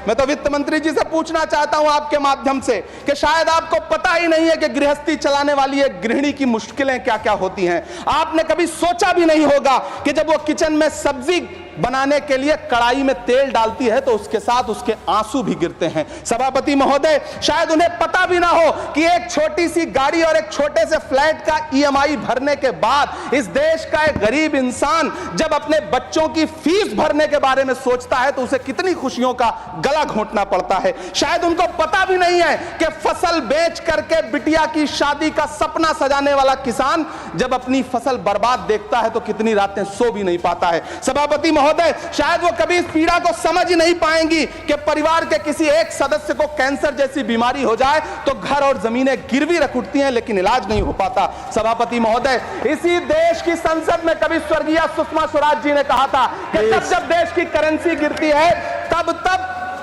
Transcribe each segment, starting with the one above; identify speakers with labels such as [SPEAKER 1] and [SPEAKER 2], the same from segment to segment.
[SPEAKER 1] मैं तो वित्त मंत्री जी से पूछना चाहता हूं आपके माध्यम से कि शायद आपको पता ही नहीं है कि गृहस्थी चलाने वाली एक गृहिणी की मुश्किलें क्या क्या होती हैं। आपने कभी सोचा भी नहीं होगा कि जब वो किचन में सब्जी बनाने के लिए कढ़ाई में तेल डालती है तो उसके साथ उसके आंसू भी गिरते हैं। सभापति महोदय, शायद उन्हें पता भी ना हो कि एक छोटी सी गाड़ी और एक छोटे से फ्लैट का ईएमआई भरने के बाद इस देश का एक गरीब इंसान जब अपने बच्चों की फीस भरने के बारे में सोचता है तो उसे कितनी खुशियों का गला घोंटना पड़ता है। शायद उनको पता भी नहीं है कि फसल बेच करके बिटिया की शादी का सपना सजाने वाला किसान जब अपनी फसल बर्बाद देखता है तो कितनी रातें सो भी नहीं पाता है। सभापति महोदय, शायद वो कभी इस पीड़ा को समझ ही नहीं पाएंगी कि परिवार के किसी एक सदस्य को कैंसर जैसी बीमारी हो जाए तो घर और जमीनें गिरवी रख उठती हैं लेकिन इलाज नहीं हो पाता। सभापति महोदय, इसी देश की संसद में कभी स्वर्गीय सुषमा स्वराज जी ने कहा था कि जब देश की करेंसी गिरती है तब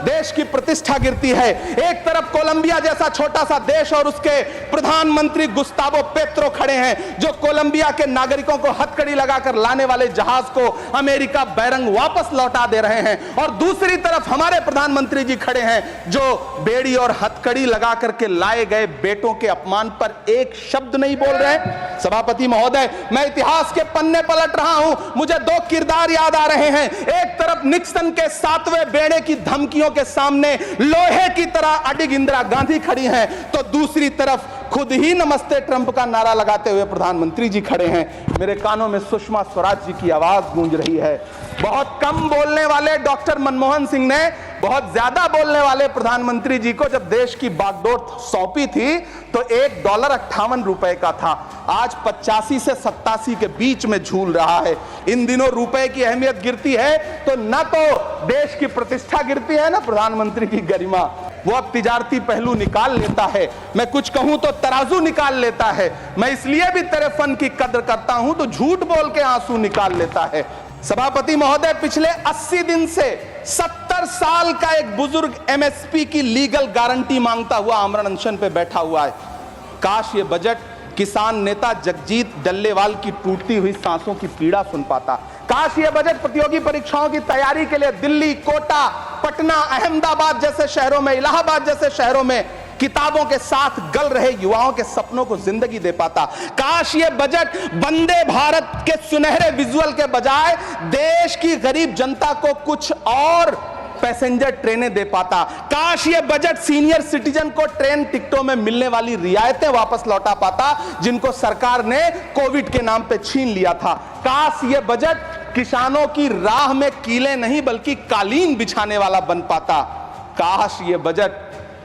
[SPEAKER 1] देश की प्रतिष्ठा गिरती है। एक तरफ कोलंबिया जैसा छोटा सा देश और उसके प्रधानमंत्री गुस्तावो पेत्रो खड़े हैं जो कोलंबिया के नागरिकों को हथकड़ी लगाकर लाने वाले जहाज को अमेरिका बैरंग वापस लौटा दे रहे हैं, और दूसरी तरफ हमारे प्रधानमंत्री जी खड़े हैं जो बेड़ी और हथकड़ी लगा करके लाए गए बेटों के अपमान पर एक शब्द नहीं बोल रहे। सभापति महोदय, मैं इतिहास के पन्ने पलट रहा हूं, मुझे दो किरदार याद आ रहे हैं। एक तरफ निक्सन के 7वें बेड़े की धमकियों के सामने लोहे की तरह अडिग इंदिरा गांधी खड़ी हैं, तो दूसरी तरफ खुद ही नमस्ते ट्रंप का नारा लगाते हुए प्रधानमंत्री जी खड़े हैं। मेरे कानों में सुषमा स्वराज जी की आवाज गूंज रही है। बहुत कम बोलने वाले डॉक्टर मनमोहन सिंह ने बहुत ज्यादा बोलने वाले प्रधानमंत्री जी को जब देश की बागडोर सौंपी थी तो $1 58 का था, आज 85 से 87 के बीच में झूल रहा है। इन दिनों रुपए की अहमियत गिरती है तो न तो देश की प्रतिष्ठा गिरती है, ना प्रधानमंत्री की गरिमा। वो अब तिजारती पहलू निकाल लेता है, मैं कुछ कहूं तो तराजू निकाल लेता है। मैं इसलिए भी तेरे फन की कद्र करता हूं तो झूठ बोल के आंसू निकाल लेता है। सभापति महोदय, पिछले 80 दिन से 70 साल का एक बुजुर्ग एमएसपी की लीगल गारंटी मांगता हुआ आमरण अनशन पे बैठा हुआ है। काश ये बजट किसान नेता जगजीत डल्लेवाल की टूटती हुई सांसों की पीड़ा सुन पाता। काश ये बजट प्रतियोगी परीक्षाओं की तैयारी के लिए दिल्ली, कोटा, पटना, अहमदाबाद जैसे शहरों में, इलाहाबाद जैसे शहरों में किताबों के साथ गल रहे युवाओं के सपनों को जिंदगी दे पाता। काश ये बजट वंदे भारत के सुनहरे विजुअल के बजाय देश की गरीब जनता को कुछ और पैसेंजर ट्रेनें दे पाता। काश ये बजट सीनियर सिटीजन को ट्रेन टिकटों में मिलने वाली रियायतें वापस लौटा पाता जिनको सरकार ने कोविड के नाम पे छीन लिया था। काश ये बजट किसानों की राह में कीले नहीं बल्कि कालीन बिछाने वाला बन पाता। काश ये बजट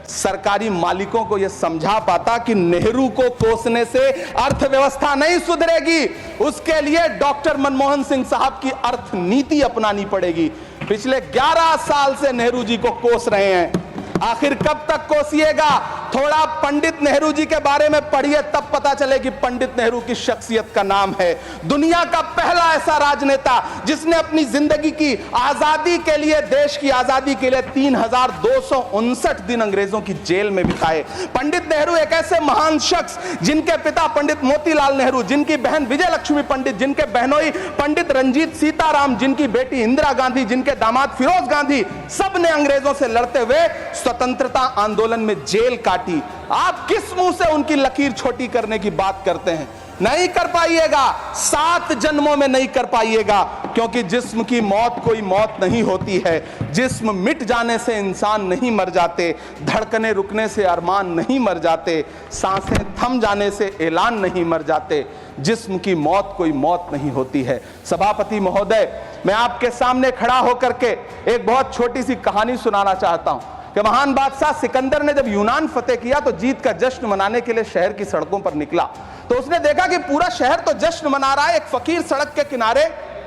[SPEAKER 1] सरकारी मालिकों को यह समझा पाता कि नेहरू को कोसने से अर्थव्यवस्था नहीं सुधरेगी, उसके लिए डॉक्टर मनमोहन सिंह साहब की अर्थ नीति अपनानी पड़ेगी। पिछले 11 साल से नेहरू जी को कोस रहे हैं, आखिर कब तक कोसिएगा? थोड़ा पंडित नेहरू जी के बारे में पढ़िए, तब पता चले कि पंडित नेहरू की शख्सियत का नाम है। दुनिया का पहला ऐसा राजनेता जिसने अपनी जिंदगी की आजादी के लिए, देश की आजादी के लिए 3259 दिन अंग्रेजों की जेल में बिताए। पंडित नेहरू एक ऐसे महान शख्स जिनके पिता पंडित मोतीलाल नेहरू, जिनकी बहन विजय लक्ष्मी पंडित, जिनके बहनोई पंडित रंजीत सीताराम, जिनकी बेटी इंदिरा गांधी, जिनके दामाद फिरोज गांधी, सब ने अंग्रेजों से लड़ते हुए स्वतंत्रता आंदोलन में जेल काटी। आप किस मुंह से उनकी लकीर छोटी करने की बात करते हैं? नहीं कर पाइएगा, 7 जन्मों में नहीं कर पाइएगा, क्योंकि जिस्म की मौत कोई मौत नहीं होती है। जिस्म मिट जाने से इंसान नहीं मर जाते, धड़कने रुकने से अरमान नहीं मर जाते, सांसें थम जाने से ऐलान नहीं मर जाते। जिस्म की मौत कोई मौत नहीं होती है। सभापति महोदय, मैं आपके सामने खड़ा होकर के एक बहुत छोटी सी कहानी सुनाना चाहता हूं कि महान बादशाह सिकंदर ने जब यूनान फतेह किया तो जीत का जश्न मनाने के लिए शहर की सड़कों पर निकला, तो उसने देखा कि पूरा शहर तो जश्न मना रहा है, एक फकीर सड़क के किनारे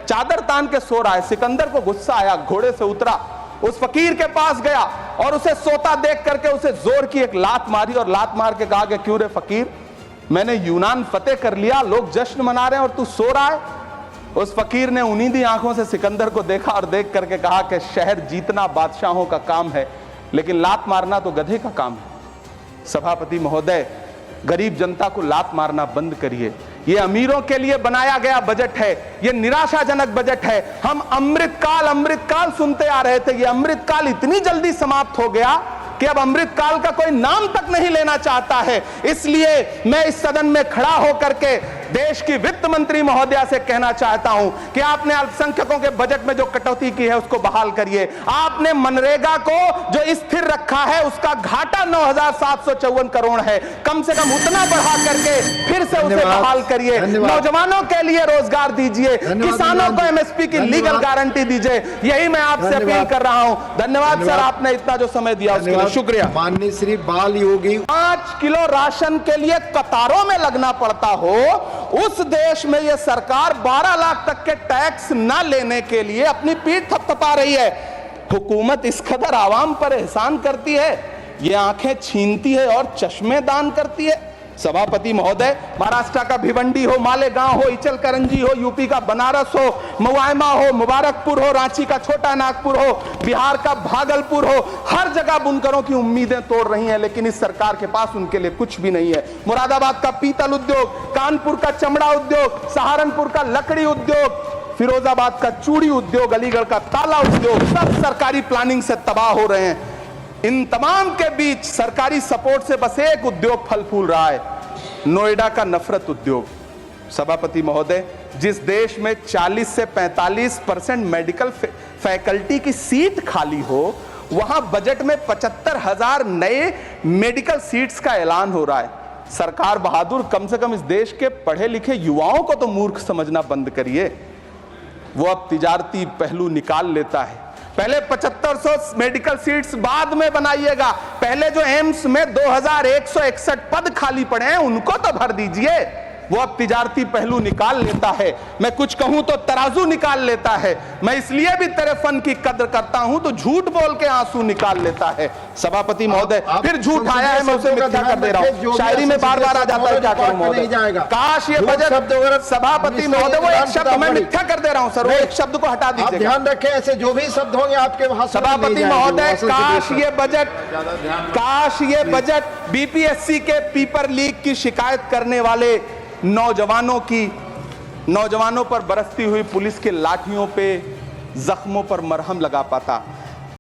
[SPEAKER 1] चादर तान के सो रहा है। सिकंदर को गुस्सा आया, घोड़े से उतरा, उस फकीर के पास गया और उसे सोता देख करके उसे जोर की एक लात मारी और लात मार के कहा कि क्यों रे फकीर, मैंने यूनान फतेह कर लिया, लोग जश्न मना रहे हैं और तू सो रहा है। उस फकीर ने उन्नीदी आंखों से सिकंदर को देखा और देख करके कहा कि शहर जीतना बादशाहों का काम है, लेकिन लात मारना तो गधे का काम है। सभापति महोदय, गरीब जनता को लात मारना बंद करिए। ये अमीरों के लिए बनाया गया बजट है, ये निराशाजनक बजट है। हम अमृतकाल सुनते आ रहे थे, ये अमृतकाल इतनी जल्दी समाप्त हो गया कि अब अमृतकाल का कोई नाम तक नहीं लेना चाहता है। इसलिए मैं इस सदन में खड़ा होकर के देश की वित्त मंत्री महोदया से कहना चाहता हूं कि आपने अल्पसंख्यकों के बजट में जो कटौती की है उसको बहाल करिए। आपने मनरेगा को जो स्थिर रखा है उसका घाटा 9,754 करोड़ है, कम से कम उतना बढ़ा करके फिर से उसे बहाल करिए। नौजवानों के लिए रोजगार दीजिए, किसानों को एमएसपी की लीगल गारंटी दीजिए। यही मैं आपसे अपील कर रहा हूं। धन्यवाद सर, आपने इतना जो समय दिया उसके लिए शुक्रिया।
[SPEAKER 2] माननीय श्री बाल योगी
[SPEAKER 1] 5 किलो राशन के लिए कतारों में लगना पड़ता हो, उस देश में यह सरकार 12 लाख तक के टैक्स न लेने के लिए अपनी पीठ थपथपा रही है। हुकूमत इस कदर आवाम पर एहसान करती है, ये आंखें छीनती है और चश्मे दान करती है। सभापति महोदय, महाराष्ट्र का भिवंडी हो, मालेगांव हो, इचल करंजी हो, यूपी का बनारस हो, मुआयमा हो, मुबारकपुर हो, रांची का छोटा नागपुर हो, बिहार का भागलपुर हो, हर जगह बुनकरों की उम्मीदें तोड़ रही हैं, लेकिन इस सरकार के पास उनके लिए कुछ भी नहीं है। मुरादाबाद का पीतल उद्योग, कानपुर का चमड़ा उद्योग, सहारनपुर का लकड़ी उद्योग, फिरोजाबाद का चूड़ी उद्योग, अलीगढ़ का ताला उद्योग, सब सरकारी प्लानिंग से तबाह हो रहे हैं। इन तमाम के बीच सरकारी सपोर्ट से बस एक उद्योग फल फूल रहा है, नोएडा का नफरत उद्योग। सभापति महोदय, जिस देश में 40 से 45% मेडिकल फैकल्टी की सीट खाली हो, वहां बजट में 75,000 नए मेडिकल सीट्स का ऐलान हो रहा है। सरकार बहादुर, कम से कम इस देश के पढ़े लिखे युवाओं को तो मूर्ख समझना बंद करिए। वो अब तिजारती पहलू निकाल लेता है। पहले 7500 मेडिकल सीट्स बाद में बनाइएगा, पहले जो एम्स में 2161 पद खाली पड़े हैं उनको तो भर दीजिए। वो अब तिजारती पहलू निकाल लेता है, मैं कुछ कहूं तो तराजू निकाल लेता है। मैं इसलिए भी तेरे फन की कद्र करता हूं तो झूठ बोल के आंसू निकाल लेता है। सभापति महोदय, फिर झूठ आया है, मैं उसे मिथ्या कर दे रहा हूं। शायरी में बार बार आ जाता है, क्या करूं महोदय। काश ये बजट, सभापति महोदय, वो एक शब्द मैं मिथ्या कर दे रहा हूं सर, वो एक शब्द को हटा दीजिए।
[SPEAKER 2] ध्यान रखें, ऐसे जो भी शब्द होंगे आपके वहां।
[SPEAKER 1] सभापति महोदय, काश ये बजट बीपीएससी के पेपर लीक की शिकायत करने वाले नौजवानों पर बरसती हुई पुलिस के लाठियों पे, जख्मों पर मरहम लगा पाता।